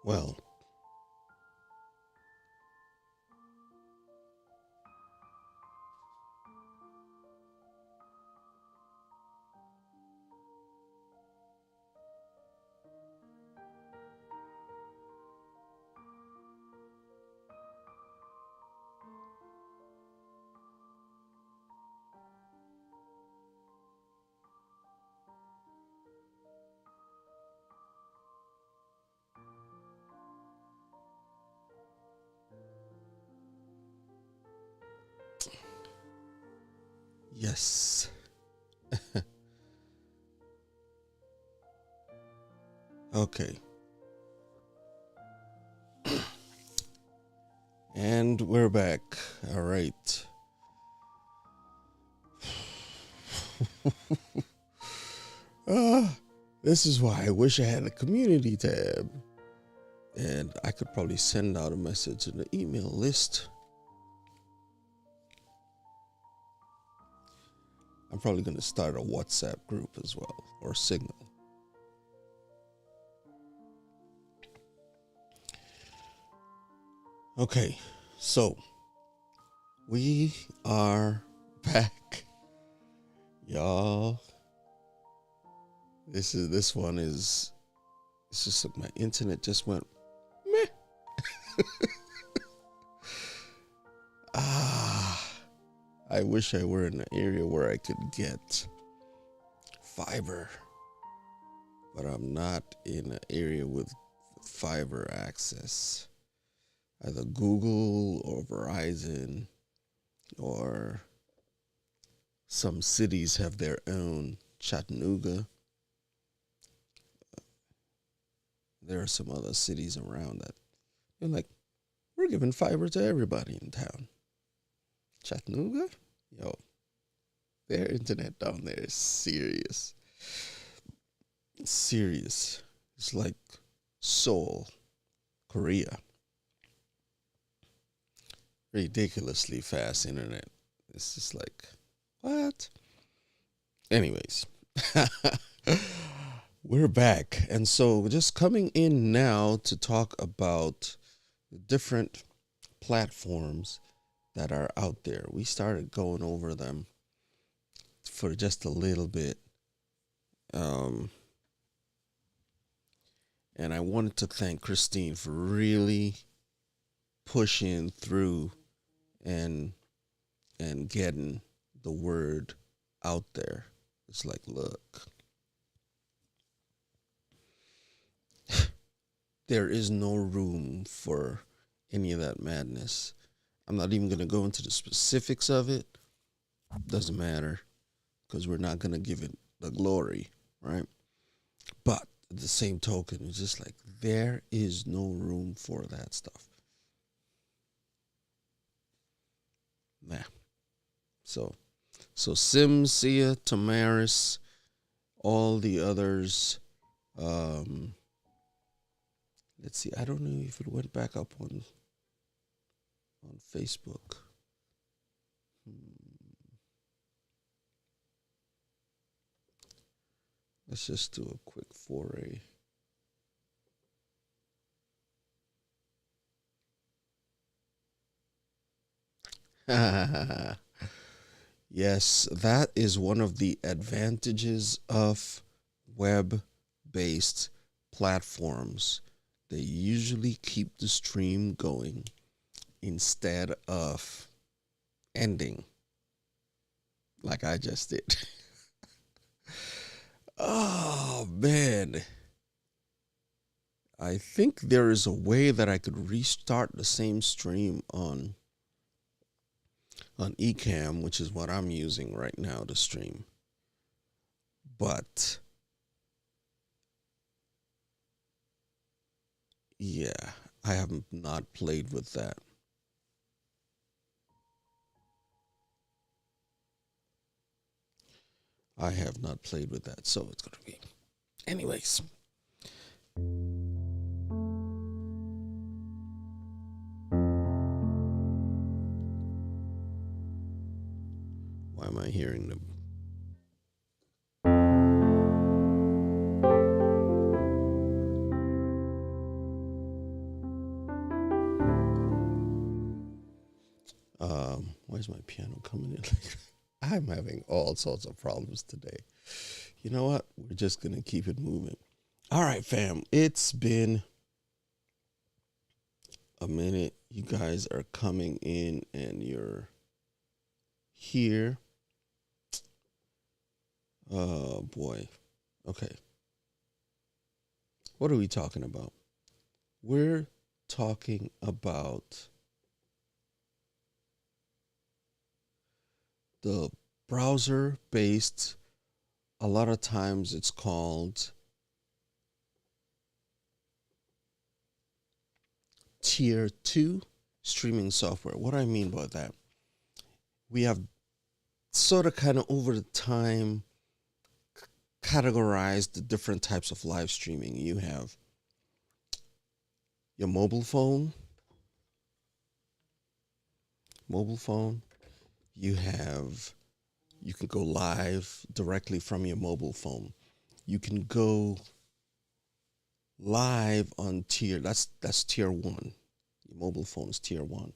Well, yes. Okay. And we're back. All right. uh, this is why I wish I had a community tab. And I could probably send out a message in the email list. I'm probably going to start a WhatsApp group as well, or Signal. Okay, so we are back, y'all. This one is, it's just like my internet just went meh. I wish I were in an area where I could get fiber, but I'm not in an area with fiber access. Either Google or Verizon, or some cities have their own. Chattanooga. There are some other cities around that they're like, we're giving fiber to everybody in town. Chattanooga? Yo, their internet down there is serious. Serious. It's like Seoul, Korea. Ridiculously fast internet. It's just like, what? Anyways, we're back. And so just coming in now to talk about the different platforms that are out there. We started going over them for just a little bit. And I wanted to thank Christine for really pushing through and getting the word out there. It's like, look, there is no room for any of that madness. I'm not even going to go into the specifics of it. Doesn't matter, because we're not going to give it the glory, right? But at the same token, it's just like, there is no room for that stuff. Nah. So Sims, Sia, Tamaris, all the others. Let's see. I don't know if it went back up on Facebook. Let's just do a quick foray. Yes, that is one of the advantages of web-based platforms. They usually keep the stream going instead of ending like I just did. Oh, man. I think there is a way that I could restart the same stream on Ecamm, which is what I'm using right now to stream. But yeah, I have not played with that. I have not played with that, so it's going to be. Anyways. Why am I hearing them? is my piano coming in? I'm having all sorts of problems today. You know what? We're just going to keep it moving. All right, fam. It's been a minute. You guys are coming in and you're here. Oh, boy. Okay. What are we talking about? We're talking about the browser-based, a lot of times it's called Tier 2 streaming software. What do I mean by that? We have sort of kind of over the time categorized the different types of live streaming. You have your mobile phone. You can go live directly from your mobile phone. You can go live on that's tier 1. Your mobile phone is tier 1.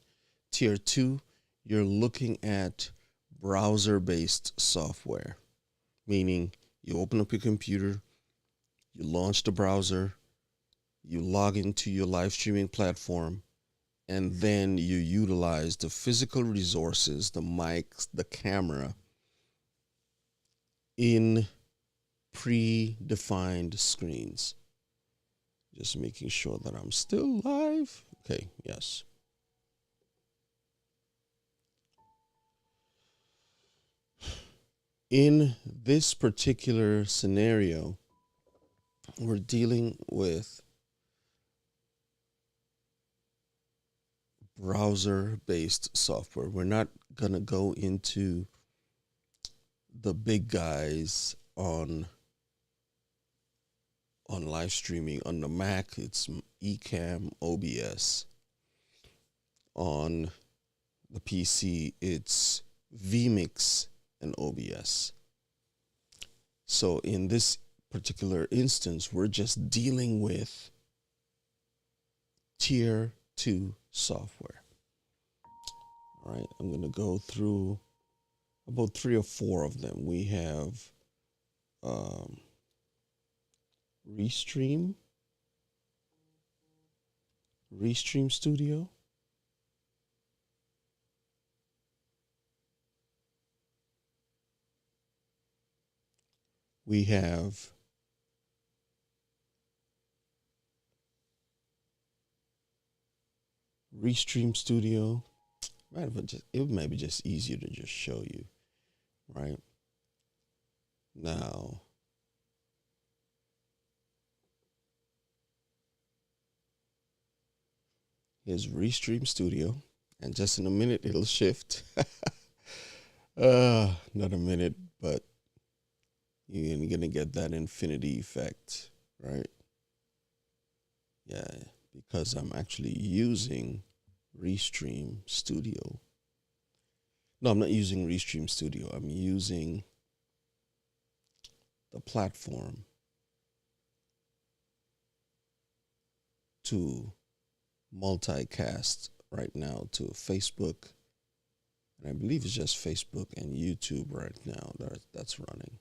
Tier 2, you're looking at browser-based software, meaning you open up your computer, you launch the browser, you log into your live streaming platform, and then you utilize the physical resources, the mics, the camera, in predefined screens. Just making sure that I'm still live. Okay, yes. In this particular scenario, we're dealing with browser-based software. We're not going to go into the big guys on live streaming. On the Mac, it's Ecamm, OBS. On the PC, it's EVMUX and OBS. So in this particular instance, we're just dealing with tier 2 software. All right, I'm going to go through about 3 or 4 of them. We have Restream Studio. We have Restream Studio. It may be just easier to just show you, right? Now, here's Restream Studio, and just in a minute it'll shift. Not a minute, but you're gonna get that infinity effect, right? Yeah, because I'm actually using Restream Studio. No, I'm not using Restream Studio. I'm using the platform to multicast right now to Facebook. And I believe it's just Facebook and YouTube right now that's running.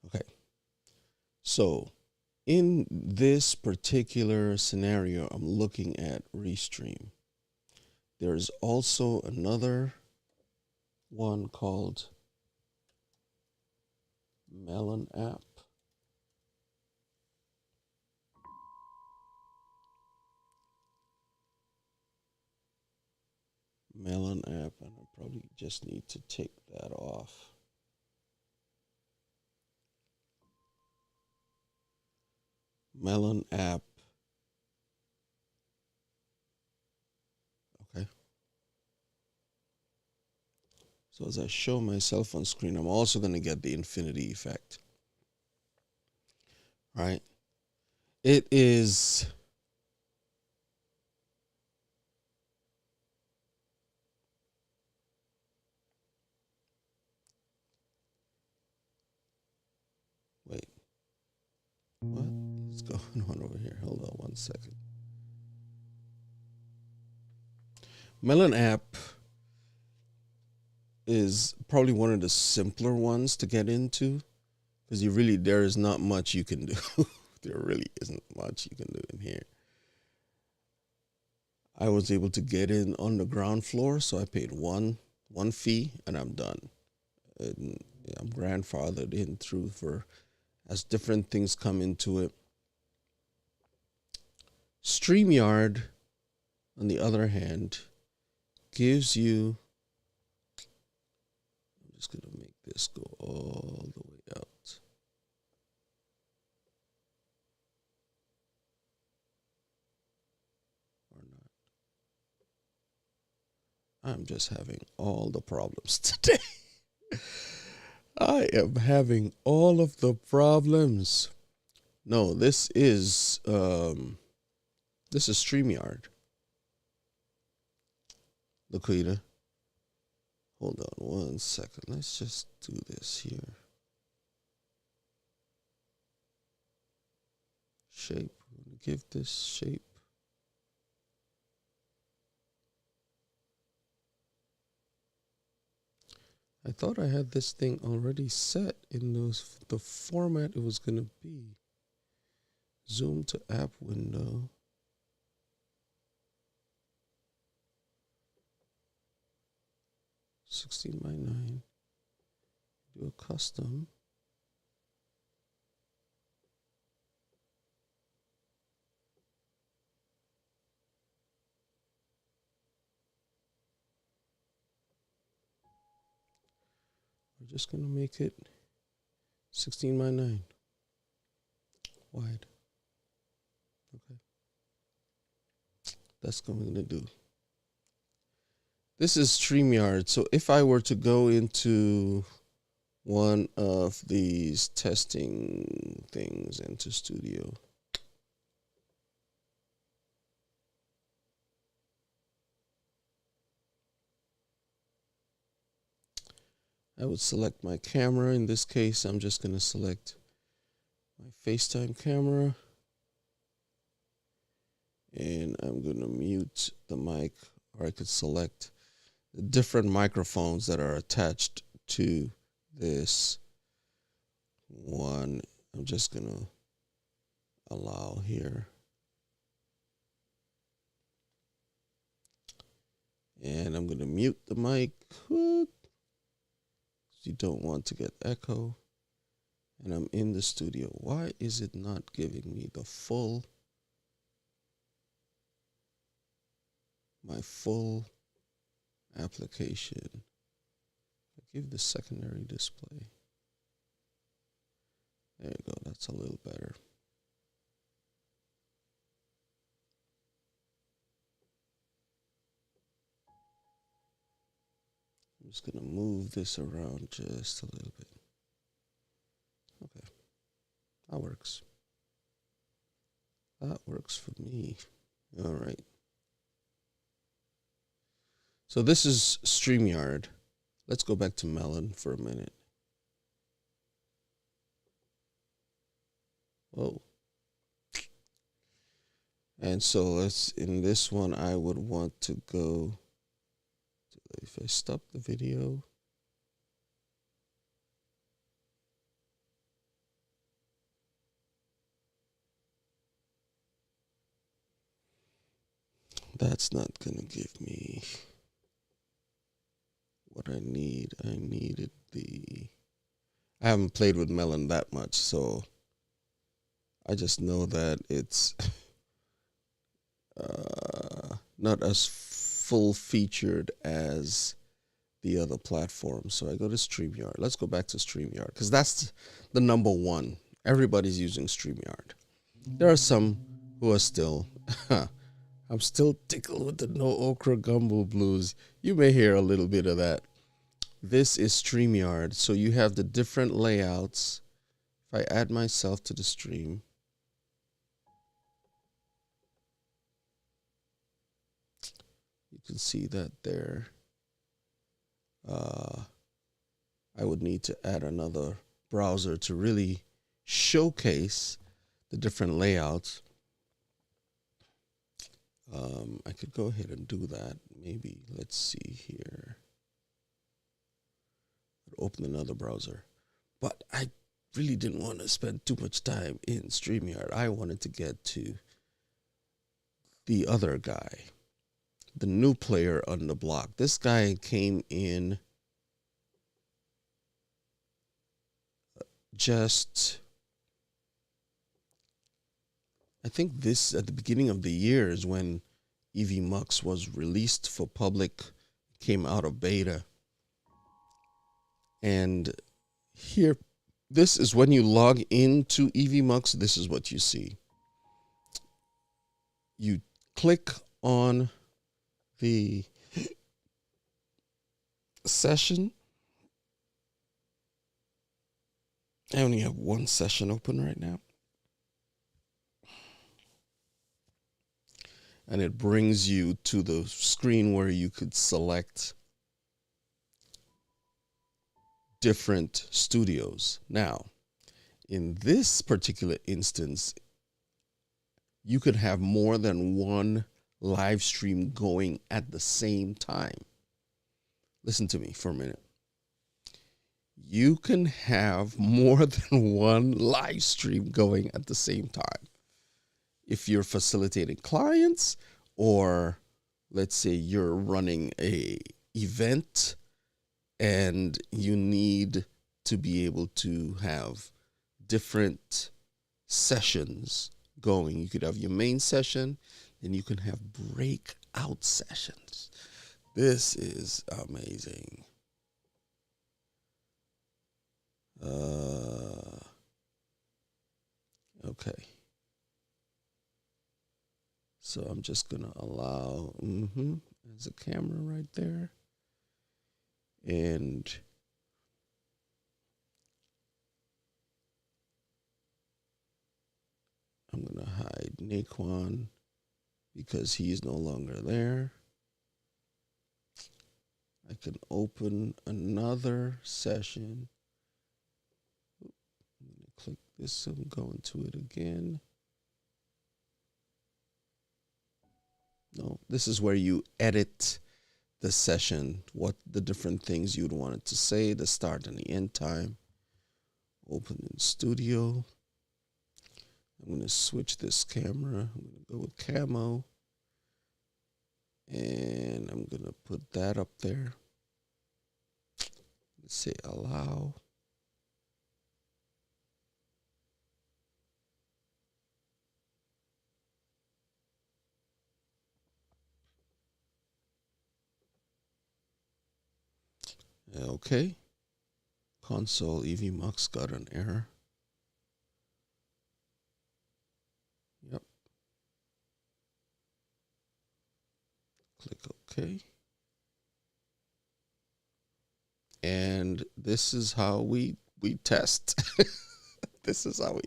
Okay. So in this particular scenario, I'm looking at Restream. There's also another one called Melon app. Melon app, and I probably just need to take that off. Melon app. Okay. So as I show myself on screen, I'm also going to get the infinity effect. Right? It is wait. What is going on over here? Hold on one second. Melon app is probably one of the simpler ones to get into because there is not much you can do. There really isn't much you can do in here. I was able to get in on the ground floor, so I paid one fee and I'm done. And I'm grandfathered in through for as different things come into it. StreamYard, on the other hand, gives you, I'm just going to make this go all the way out. Or not. I'm just having all the problems today. I am having all of the problems. No, this is StreamYard. Laquita, hold on one second. Let's just do this here. Shape. Give this shape. I thought I had this thing already set in the format it was going to be. Zoom to app window. (16 by 9). Do a custom. We're just going to make it 16 by 9 wide. Okay. That's what I'm going to do. This is StreamYard. So if I were to go into one of these testing things into Studio, I would select my camera. In this case, I'm just going to select my FaceTime camera. And I'm going to mute the mic, or I could select the different microphones that are attached to this one. I'm just going to allow here. And I'm going to mute the mic. You don't want to get echo. And I'm in the studio. Why is it not giving me my full application? I give the secondary display. There you go. That's a little better. I'm just going to move this around just a little bit. Okay. That works. That works for me. All right. So this is StreamYard. Let's go back to Melon for a minute. Oh. And so in this one, I would want to go, if I stop the video. That's not going to give me what I need. I haven't played with Melon that much, so I just know that it's not as full-featured as the other platforms. So I go to StreamYard. Let's go back to StreamYard, because that's the number one. Everybody's using StreamYard. There are some who are still... I'm still tickled with the No Okra Gumbo Blues. You may hear a little bit of that. This is StreamYard. So you have the different layouts. If I add myself to the stream, you can see that there. I would need to add another browser to really showcase the different layouts. I could go ahead and do that. Maybe, let's see here. open another browser. But I really didn't want to spend too much time in StreamYard. I wanted to get to the other guy, the new player on the block. This guy came in just, I think this at the beginning of the year is when EVMUX was released for public, came out of beta. And here, this is when you log into EVMUX, this is what you see. You click on the session. I only have one session open right now. And it brings you to the screen where you could select different studios. Now, in this particular instance, you could have more than one live stream going at the same time. Listen to me for a minute. You can have more than one live stream going at the same time. If you're facilitating clients, or let's say you're running a event and you need to be able to have different sessions going. You could have your main session, and you can have breakout sessions. This is amazing. Okay. So I'm just going to allow, there's a camera right there. And I'm going to hide Naquan because he's no longer there. I can open another session. I'm going to click this and go into it again. No, this is where you edit the session, what the different things you'd want it to say, the start and the end time. Open in Studio. I'm going to switch this camera. I'm going to go with camo. And I'm going to put that up there. Let's say allow. Okay. Console EVMUX got an error. Yep. Click OK. And this is how we test. This is how we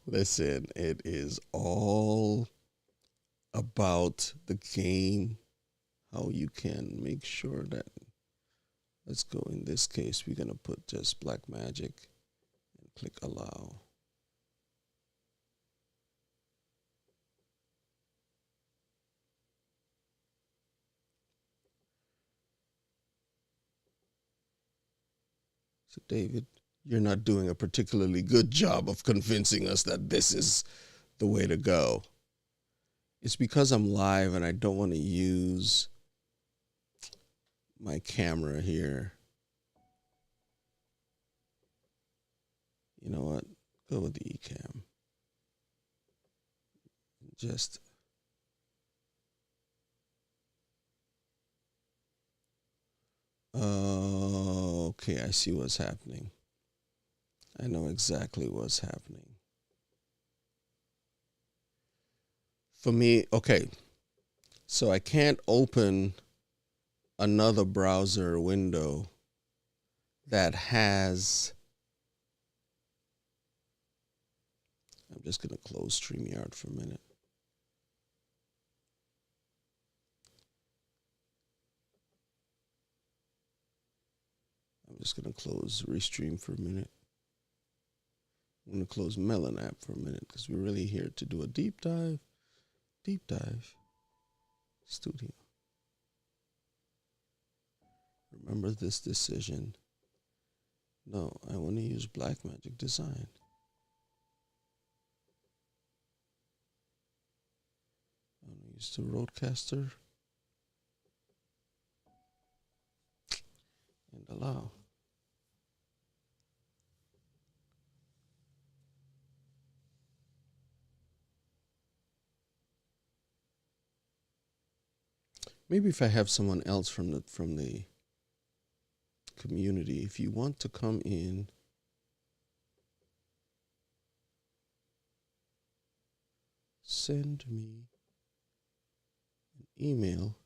listen. It is all about the game, how you can make sure that, let's go in this case, we're going to put just Black Magic and click allow. So David, you're not doing a particularly good job of convincing us that this is the way to go. It's because I'm live and I don't want to use my camera here. You know what? Go with the eCam. Just okay, I see what's happening. I know exactly what's happening. For me, okay, so I can't open another browser window that has, I'm just going to close StreamYard for a minute. I'm just going to close Restream for a minute. I'm going to close Melon app for a minute because we're really here to do a deep dive. Deep dive studio. Remember this decision. No, I want to use Blackmagic Design. I want to use the Rodecaster and allow. Maybe if I have someone else from the community, if you want to come in, send me an email,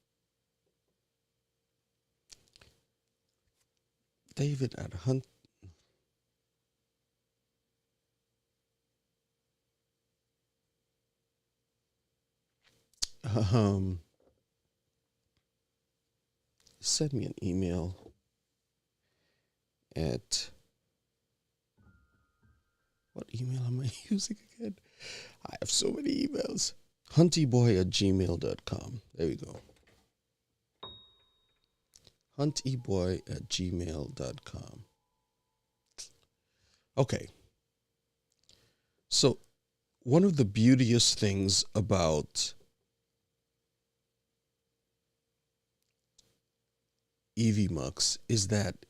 David at Hunt. Um, Send me an email at, what email am I using again? I have so many emails. Hunteboy@gmail.com. There we go. Hunteboy@gmail.com. Okay. So, one of the beauteous things about EVMUX is that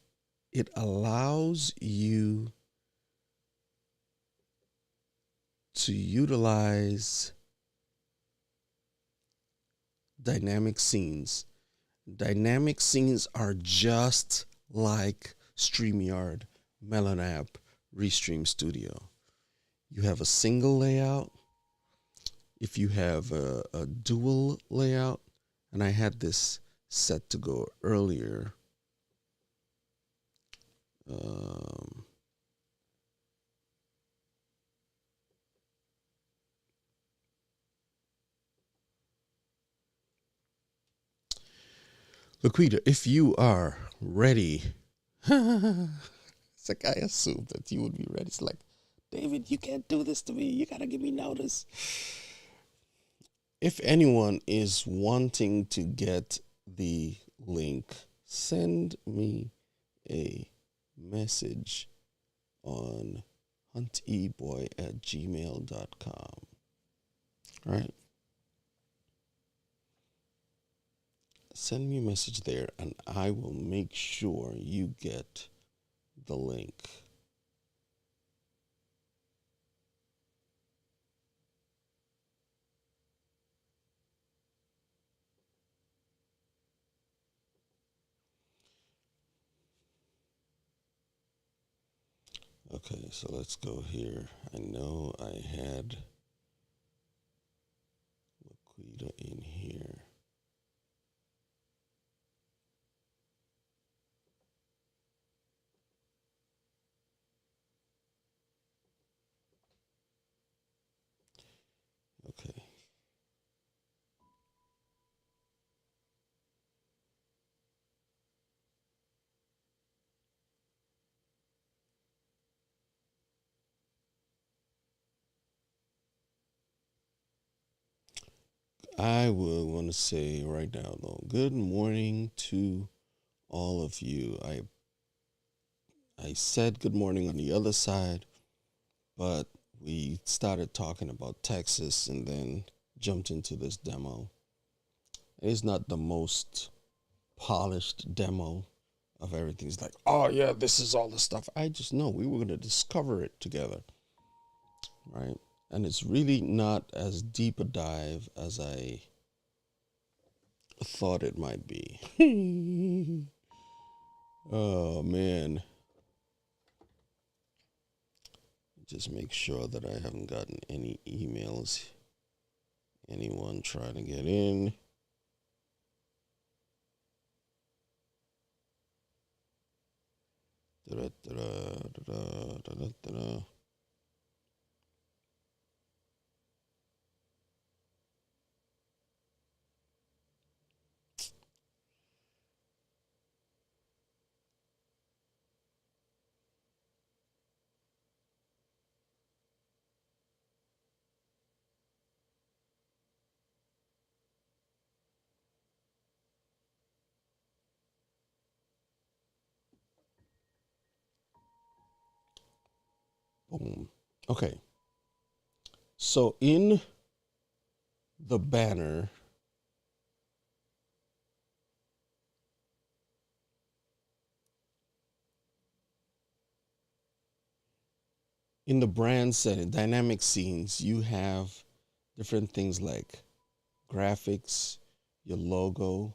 it allows you to utilize dynamic scenes. Dynamic scenes are just like StreamYard, Melon App, Restream Studio. You have a single layout. If you have a dual layout, and I had this set to go earlier. Um, Laquita, if you are ready, it's like I assumed that you would be ready. It's like, David, you can't do this to me. You gotta give me notice. If anyone is wanting to get the link, send me a message on hunteboy@gmail.com. All right. Send me a message there and I will make sure you get the link. Okay, so let's go here. I know I had Laquita in here. Okay. I will want to say right now, though, good morning to all of you. I said good morning on the other side, but we started talking about Texas and then jumped into this demo. It is not the most polished demo of everything. It's like, oh yeah, this is all the stuff. I just know we were going to discover it together, right? And it's really not as deep a dive as I thought it might be. Oh man. Just make sure that I haven't gotten any emails. Anyone trying to get in? Da-da-da-da-da-da-da-da. Boom. Okay. So in the banner, in the brand setting, dynamic scenes, you have different things like graphics, your logo.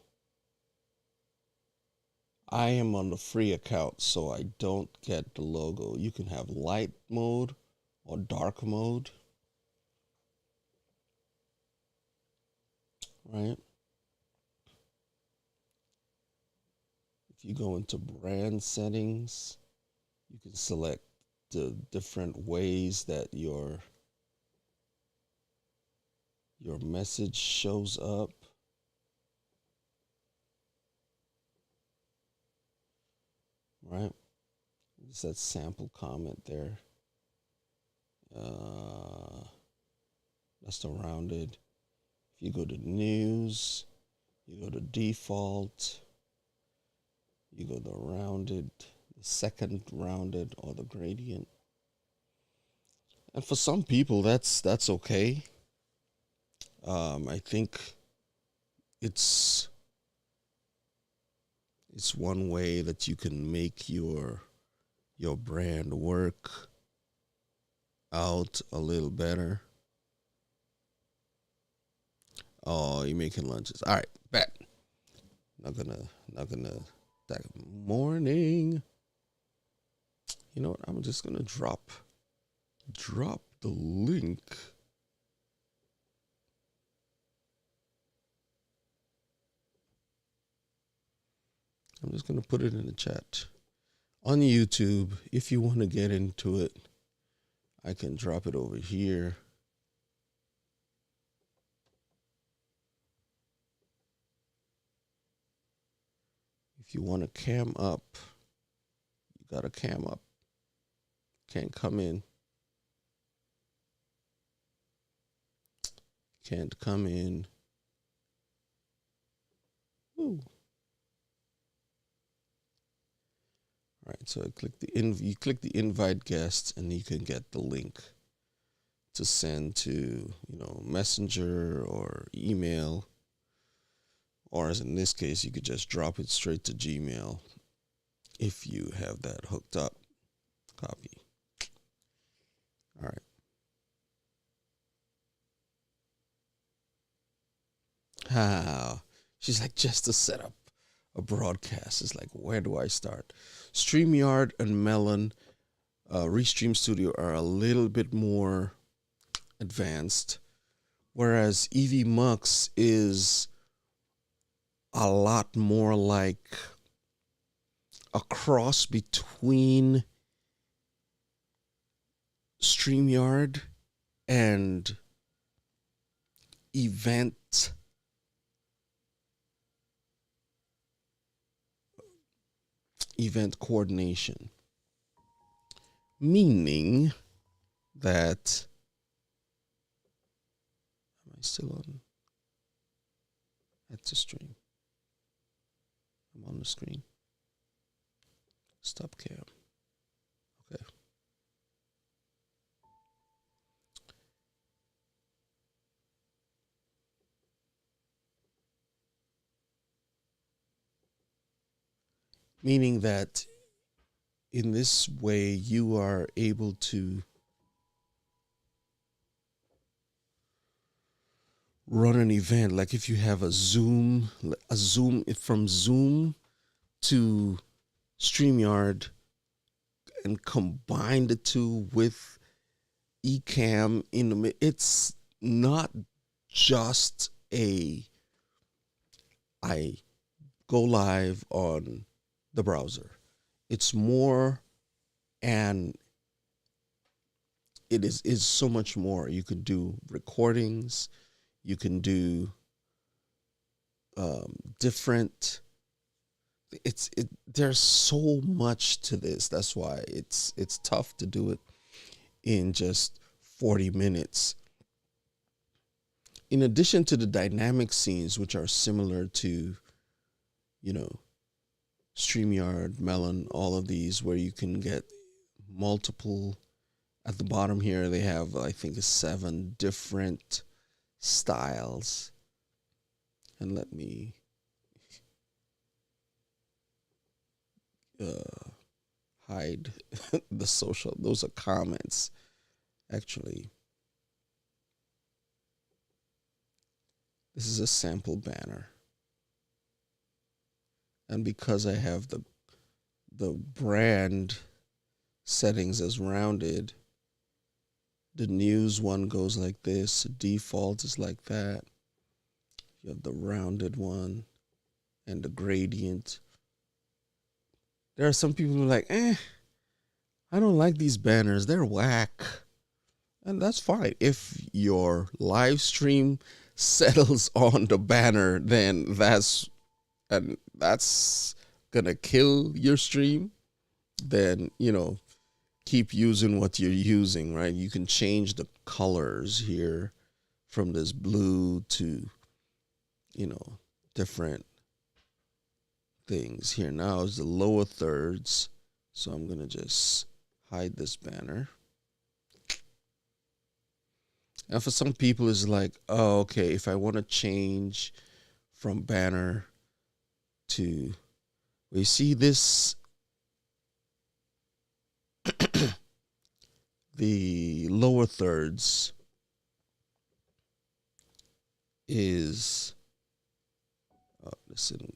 I am on the free account, so I don't get the logo. You can have light mode or dark mode, right? If you go into brand settings, you can select the different ways that your message shows up, right? It's that sample comment there. That's the rounded. If you go to news, you go to default, you go to rounded, the second rounded or the gradient. And for some people, that's okay. I think it's it's one way that you can make your brand work out a little better. Oh, you're making lunches. All right, bet. Not gonna that morning. You know what? I'm just gonna drop the link. I'm just gonna put it in the chat. On YouTube, if you want to get into it, I can drop it over here. If you want to cam up, you got to cam up. Can't come in. Can't come in. Ooh. All right, so I click you click the invite guest, and you can get the link to send to Messenger or email, or as in this case, you could just drop it straight to Gmail if you have that hooked up. Copy. All right. She's like, just to set up a broadcast. It's like, where do I start? StreamYard and Melon, Restream Studio are a little bit more advanced, whereas EVMUX is a lot more like a cross between StreamYard and event coordination, meaning that am I still on? That's a stream. I'm on the screen. Stop cam. Okay. Meaning that in this way, you are able to run an event. Like if you have a Zoom from Zoom to StreamYard and combine the two with Ecamm in the it's not just I go live on the browser. It's more, and it is so much more. You can do recordings, you can do different. There's so much to this. That's why it's tough to do it in just 40 minutes. In addition to the dynamic scenes, which are similar to, StreamYard, Melon, all of these, where you can get multiple At the bottom here, they have, I think, 7 different styles. And let me hide the social. Those are comments, actually. This is a sample banner. And because I have the brand settings as rounded, the news one goes like this, the default is like that. You have the rounded one and the gradient. There are some people who are like, I don't like these banners, they're whack. And that's fine. If your live stream settles on the banner, then that's gonna kill your stream. Then, keep using what you're using, right? You can change the colors here from this blue to, different things. Here now is the lower thirds. So I'm gonna just hide this banner. And for some people, it's like, oh, okay, if I want to change from banner to, we see this, the lower thirds is, this in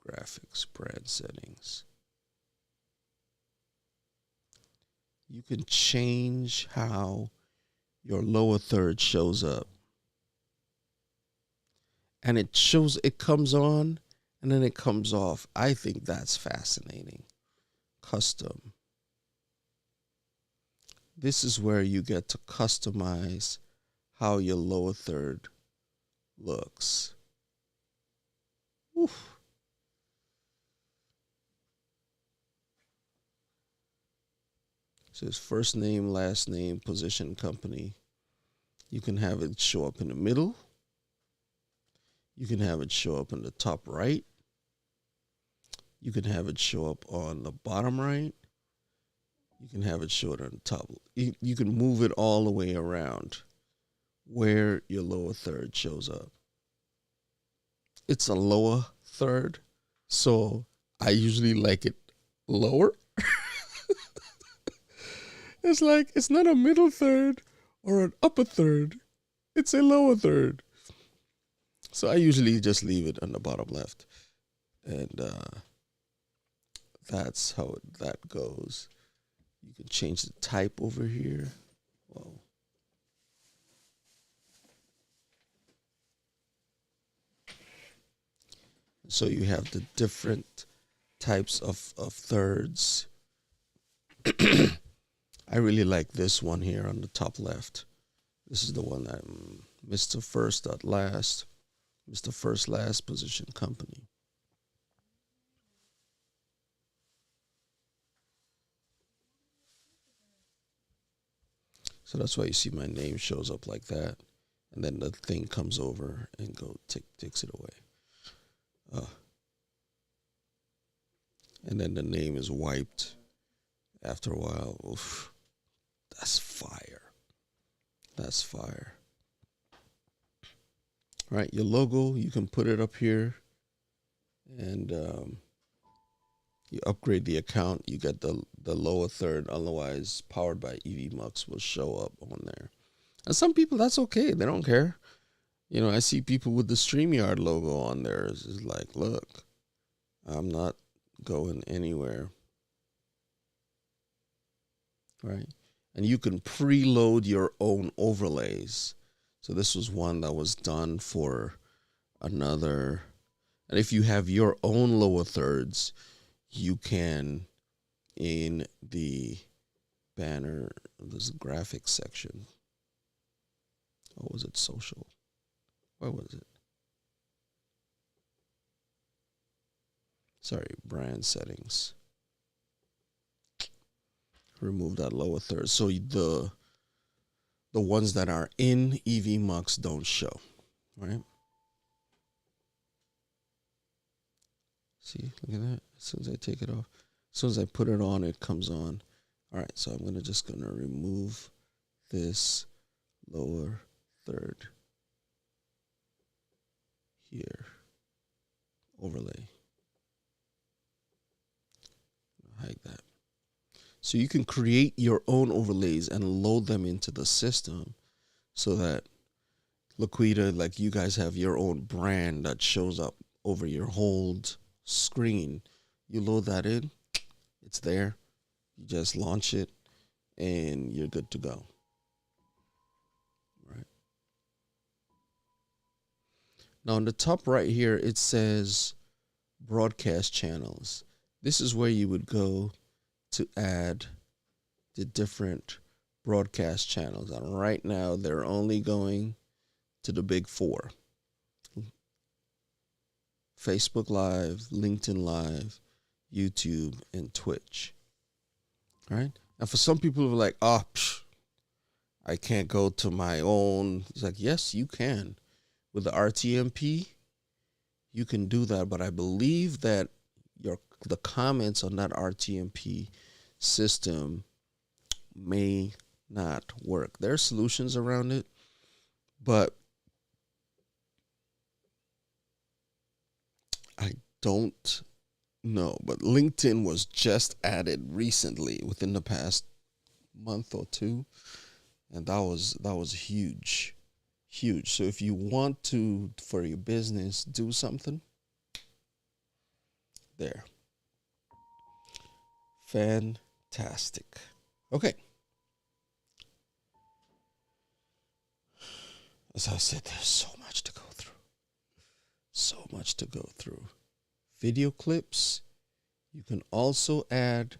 graphics, brand settings. You can change how your lower third shows up. And it comes on and then it comes off. I think that's fascinating. Custom. This is where you get to customize how your lower third looks. Oof. So it's first name, last name, position, company. You can have it show up in the middle. You can have it show up in the top right. You can have it show up on the bottom right. You can have it show it on the top. You can move it all the way around where your lower third shows up. It's a lower third, so I usually like it lower. It's like, it's not a middle third or an upper third. It's a lower third. So I usually just leave it on the bottom left. And that's how that goes. You can change the type over here. Whoa. So you have the different types of thirds. I really like this one here on the top left. This is the one that Mr. First at last, Mr. First last position company. So that's why you see my name shows up like that, and then the thing comes over and takes it away. And then the name is wiped after a while. Oof. That's fire. That's fire. All right, your logo, you can put it up here, and you upgrade the account, you get the lower third, otherwise powered by EVMUX will show up on there. And some people, that's okay. They don't care. I see people with the StreamYard logo on there. It's like, look, I'm not going anywhere. Right? And you can preload your own overlays. So this was one that was done for another. And if you have your own lower thirds, you can, in the banner, there's a graphics section. Or was it social? Where was it? Sorry, brand settings. Remove that lower third. So the ones that are in EVMUX don't show, right? See, look at that. As soon as I take it off, as soon as I put it on, it comes on. All right, so I'm just gonna remove this lower third here. Overlay. Hide that. So you can create your own overlays and load them into the system so that Laquita, like you guys have your own brand that shows up over your whole screen. You load that in, it's there. You just launch it and you're good to go. Right. Now on the top right here, it says broadcast channels. This is where you would go to add the different broadcast channels. And right now they're only going to the big four: Facebook Live, LinkedIn Live, YouTube, and Twitch. All right. Now for some people who are like, oh, I can't go to my own. It's like, yes, you can. With the RTMP, you can do that. But I believe that the comments on that RTMP system may not work. There are solutions around it, but I don't know. But LinkedIn was just added recently within the past month or two, and that was huge. So if you want to, for your business, do something, there. Fantastic. Okay. As I said, there's so much to go through. So much to go through. Video clips. You can also add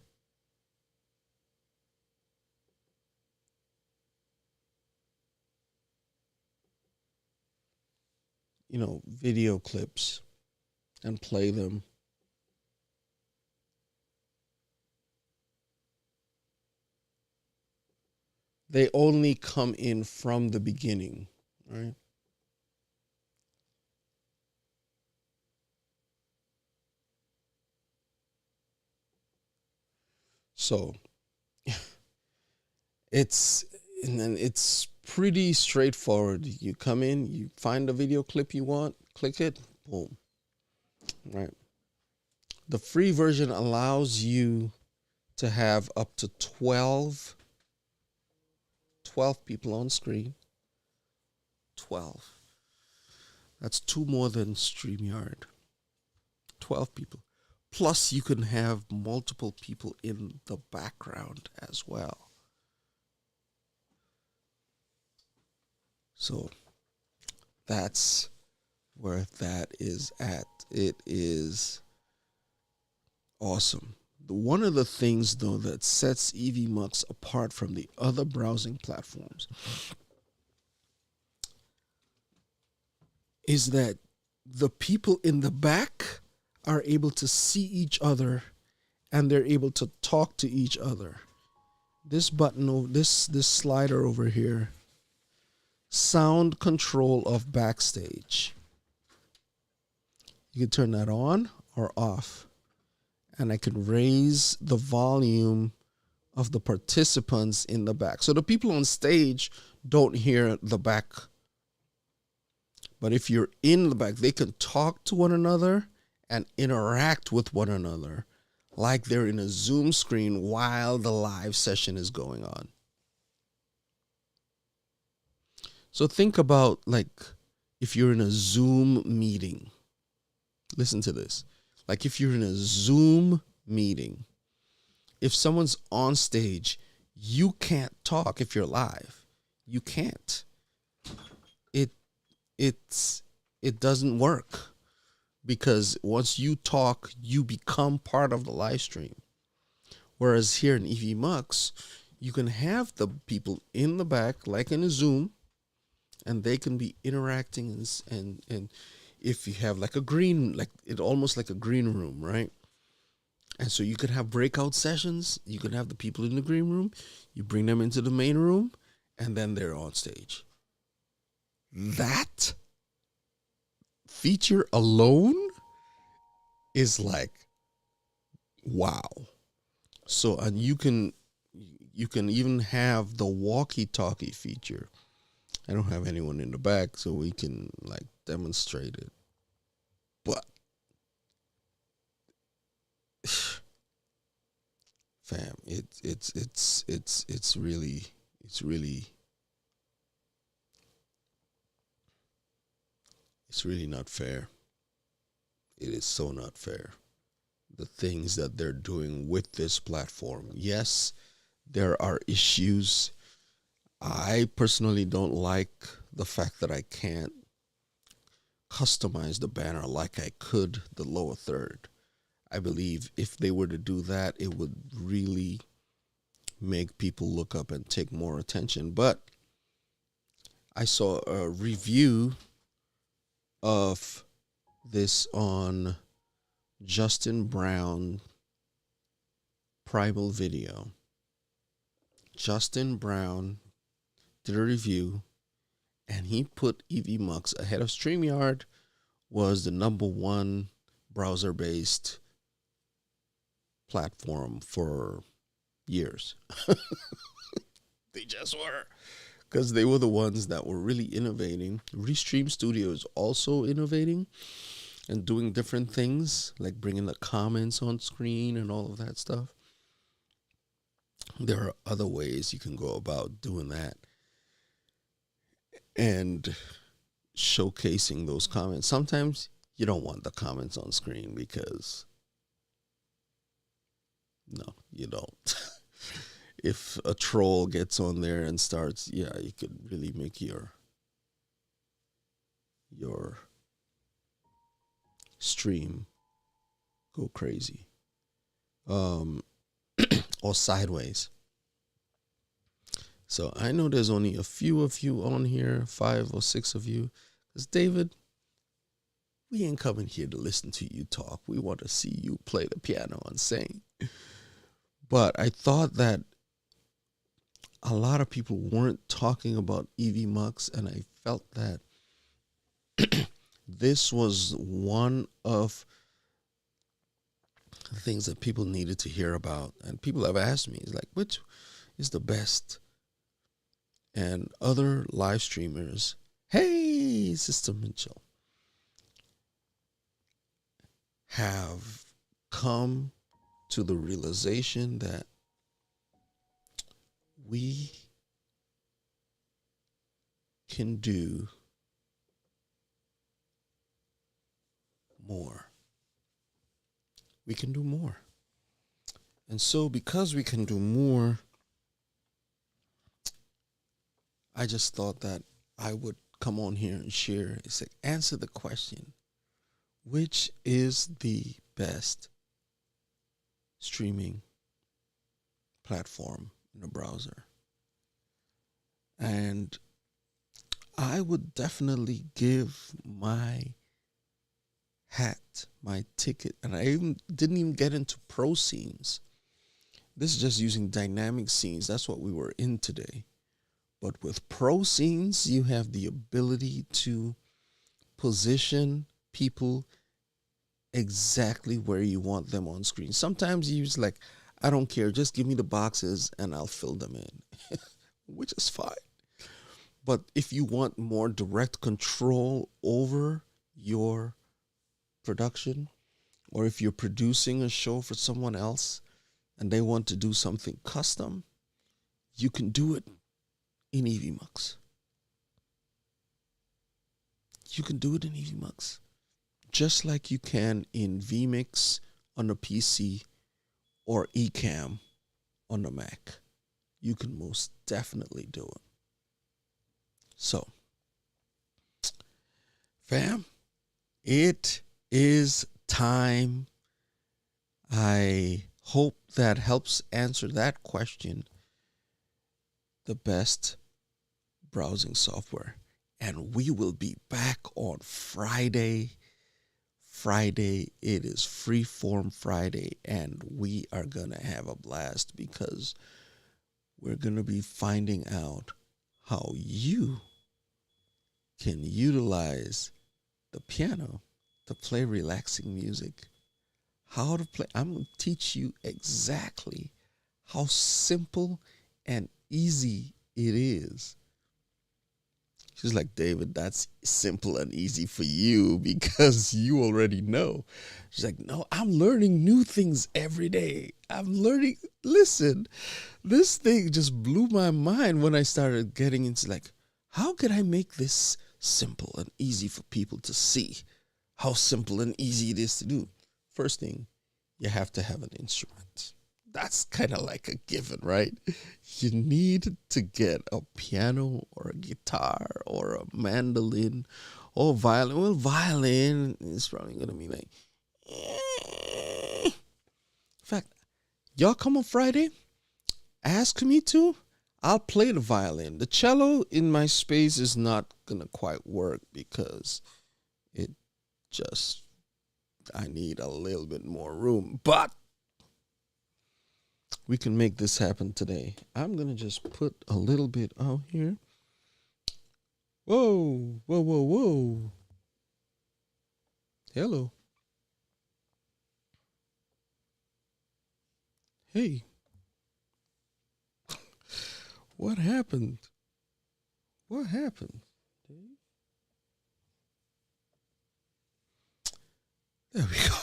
video clips and play them. They only come in from the beginning, right? So it's pretty straightforward. You come in, you find the video clip you want, click it, boom. Right. The free version allows you to have up to 12 people on screen. 12. That's 2 more than StreamYard. 12 people. Plus, you can have multiple people in the background as well. So that's where that is at. It is awesome. One of the things, though, that sets EVMUX apart from the other browsing platforms is that the people in the back are able to see each other and they're able to talk to each other. This button, this slider over here, sound control of backstage. You can turn that on or off. And I can raise the volume of the participants in the back. So the people on stage don't hear the back. But if you're in the back, they can talk to one another and interact with one another like they're in a Zoom screen while the live session is going on. So think about, like, if you're in a Zoom meeting. Listen to this. Like if you're in a Zoom meeting, if someone's on stage, you can't talk if you're live. You can't. It doesn't work, because once you talk, you become part of the live stream. Whereas here in EVMUX, you can have the people in the back, like in a Zoom, and they can be interacting and if you have like a green, like it almost like a green room, right? And so you could have breakout sessions. You can have the people in the green room. You bring them into the main room, and then they're on stage. That feature alone is like, wow. So, and you can you can even have the walkie-talkie feature. I don't have anyone in the back, so we can like demonstrate it. But fam, it's really it's really it's really not fair. It is so not fair. The things that they're doing with this platform. Yes, there are issues. I personally don't like the fact that I can't customize the banner like I could the lower third. I believe if they were to do that, it would really make people look up and take more attention. But I saw a review of this on Justin Brown Primal Video. Justin Brown did a review and he put EVMUX ahead of StreamYard, was the #1 browser-based platform for years. They just were. Because they were the ones that were really innovating. Restream Studio is also innovating and doing different things, like bringing the comments on screen and all of that stuff. There are other ways you can go about doing that and showcasing those comments. Sometimes you don't want the comments on screen because, no, you don't. If a troll gets on there and starts, yeah, you could really make your stream go crazy, or sideways. So I know there's only a few of you on here, 5 or 6 of you, because David, we ain't coming here to listen to you talk. We want to see you play the piano and sing. But I thought that a lot of people weren't talking about EVMUX, and I felt that this was one of the things that people needed to hear about. And people have asked me, it's like, which is the best? And other live streamers, hey, Sister Mitchell, have come to the realization that we can do more. We can do more. And so because we can do more, I just thought that I would come on here and share. It's like, answer the question, which is the best streaming platform in a browser? And I would definitely give my hat, my ticket, and I didn't even get into pro scenes. This is just using dynamic scenes. That's what we were in today. But with pro scenes, you have the ability to position people exactly where you want them on screen. Sometimes you use like, I don't care, just give me the boxes and I'll fill them in, which is fine. But if you want more direct control over your production, or if you're producing a show for someone else and they want to do something custom, you can do it in EVMUX. You can do it in EVMUX. Just like you can in vMix on the PC or Ecamm on the Mac. You can most definitely do it. So, fam, it is time. I hope that helps answer that question. The best browsing software. And we will be back on Friday. Friday, it is Freeform Friday, and we are going to have a blast because we're going to be finding out how you can utilize the piano to play relaxing music. How to play. I'm going to teach you exactly how simple and easy it is. She's like, David, that's simple and easy for you because you already know. She's like, no, I'm learning new things every day. I'm learning. Listen, this thing just blew my mind when I started getting into like, how could I make this simple and easy for people to see how simple and easy it is to do? First thing, you have to have an instrument. That's kind of like a given, right? You need to get a piano or a guitar or a mandolin or violin. Well, violin is probably going to be like, In fact, y'all come on Friday, ask me to. I'll play the violin. The cello in my space is not going to quite work because it just, I need a little bit more room. But we can make this happen today. I'm going to just put a little bit out here. Whoa, whoa, whoa, whoa. Hello. Hey. What happened? What happened? There we go.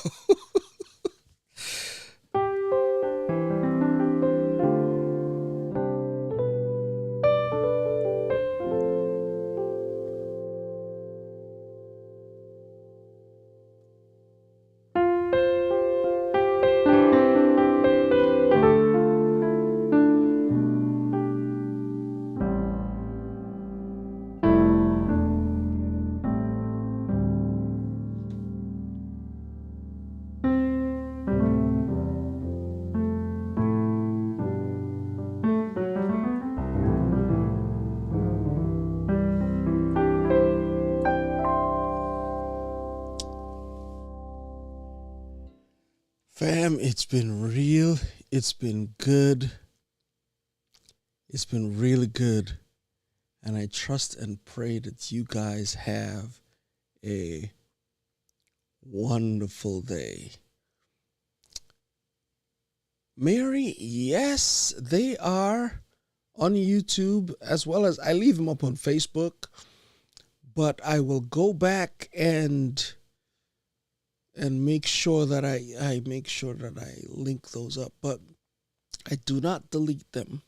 Fam, it's been real. It's been good. It's been really good. And I trust and pray that you guys have a wonderful day. Mary, yes, they are on YouTube as well as I leave them up on Facebook. But I will go back and make sure that I make sure that I link those up. But I do not delete them.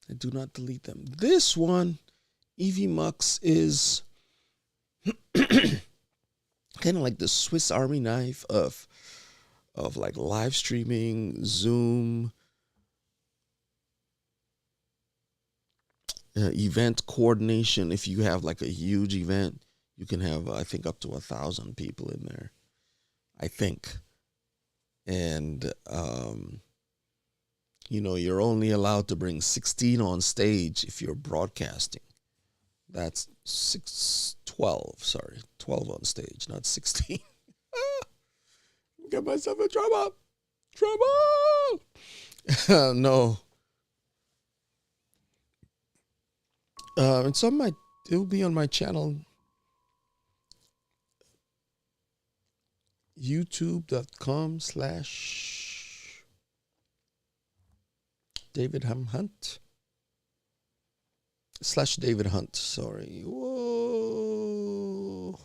I do not delete them. This one, EVMUX, is kind of like the Swiss Army knife of like live streaming, Zoom, event coordination. If you have like a huge event, you can have, I think, up to 1,000 people in there. I think. And, you're only allowed to bring 16 on stage if you're broadcasting. That's 12 on stage, not 16. Get myself in trouble. No. It's on it'll be on my channel. YouTube.com/David Hunt. /David Hunt, sorry. Whoa.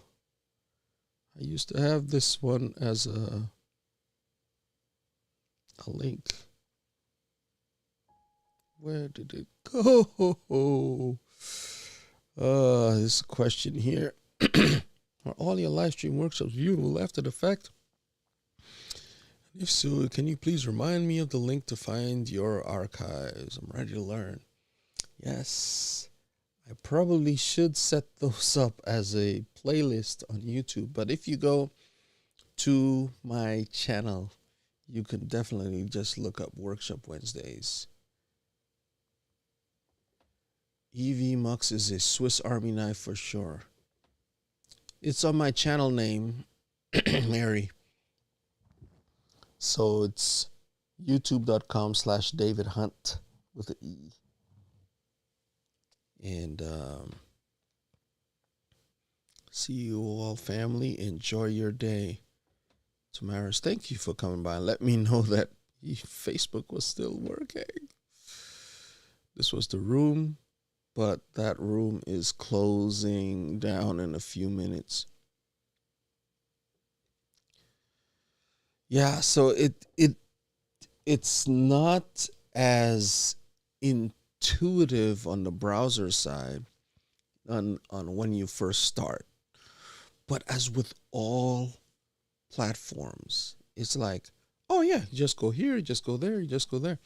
I used to have this one as a link. Where did it go? This is a question here. Are all your live stream workshops viewable after the fact? If so, can you please remind me of the link to find your archives? I'm ready to learn. Yes, I probably should set those up as a playlist on YouTube. But if you go to my channel, you can definitely just look up Workshop Wednesdays. EVMUX is a Swiss Army knife for sure. It's on my channel name, Mary. So it's youtube.com/David Hunt with an E. And see you all, family. Enjoy your day. Tamaris, thank you for coming by and let me know that Facebook was still working. This was the room, but that room is closing down in a few minutes. Yeah, so it's not as intuitive on the browser side on when you first start. But as with all platforms, it's like, oh yeah, you just go here, you just go there, you just go there.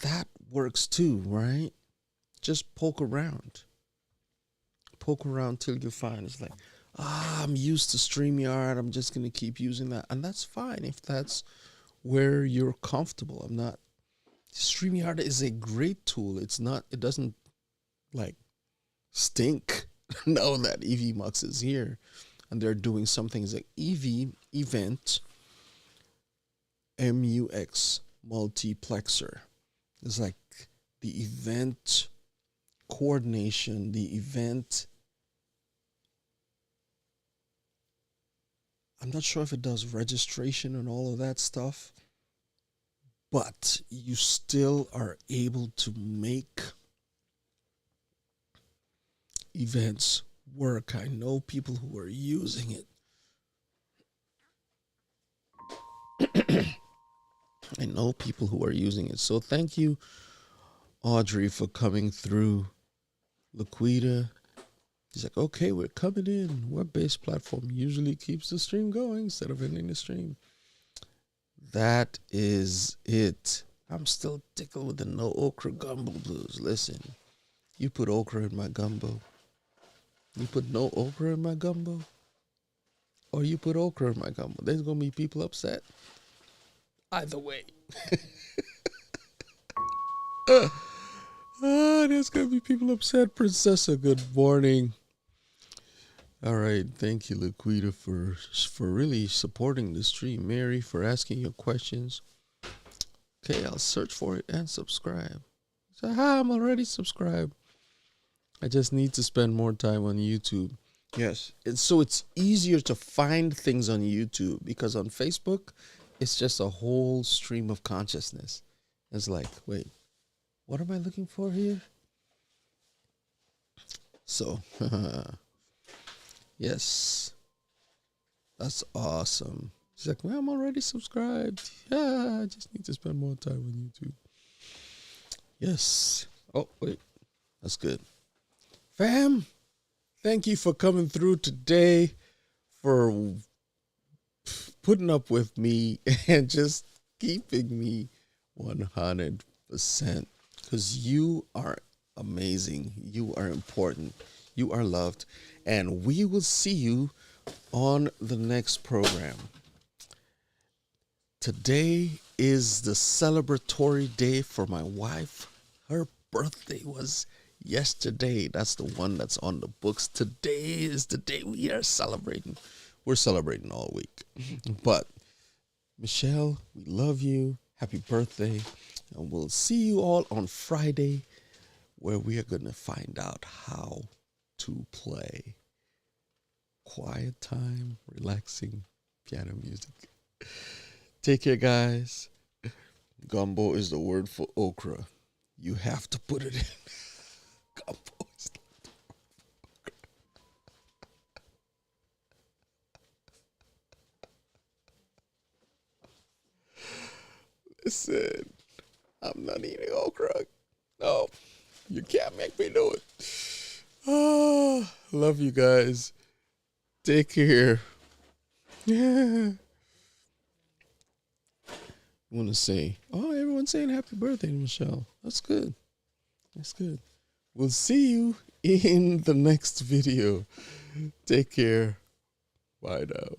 That works too, right? Just poke around. Poke around till you find it's like, I'm used to StreamYard. I'm just gonna keep using that. And that's fine if that's where you're comfortable. I'm not StreamYard is a great tool. It doesn't like stink now that EVMUX is here. And they're doing some things like event MUX multiplexer. It's like the event coordination, the event. I'm not sure if it does registration and all of that stuff, but you still are able to make events work. I know people who are using it. I know people who are using it. So thank you, Audrey, for coming through. Laquita, he's like, okay, we're coming in. Web-based platform usually keeps the stream going instead of ending the stream. That is it. I'm still tickled with the no okra gumbo blues. Listen, you put okra in my gumbo. You put no okra in my gumbo. Or you put okra in my gumbo. There's going to be people upset. Either way. There's going to be people upset. Princessa, good morning. All right. Thank you, Laquita, for really supporting the stream. Mary, for asking your questions. Okay, I'll search for it and subscribe. So, I'm already subscribed. I just need to spend more time on YouTube. Yes. And so it's easier to find things on YouTube because on Facebook, it's just a whole stream of consciousness. It's like, wait, what am I looking for here? So, yes, that's awesome. She's like, well, I'm already subscribed. Yeah, I just need to spend more time on YouTube. Yes. Oh, wait, that's good. Fam, thank you for coming through today, for putting up with me and just keeping me 100%, because you are amazing. You are important. You are loved. And we will see you on the next program. Today is the celebratory day for my wife. Her birthday was yesterday. That's the one that's on the books. Today is the day we are celebrating. We're celebrating all week. But Michelle, we love you. Happy birthday. And we'll see you all on Friday, where we are going to find out how to play quiet time, relaxing piano music. Take care, guys. Gumbo is the word for okra. You have to put it in. Gumbo is the word for okra. Listen, I'm not eating okra. No, you can't make me do it. Oh, love you guys. Take care. Yeah. I want to say, oh, everyone's saying happy birthday to Michelle. That's good. That's good. We'll see you in the next video. Take care. Bye now.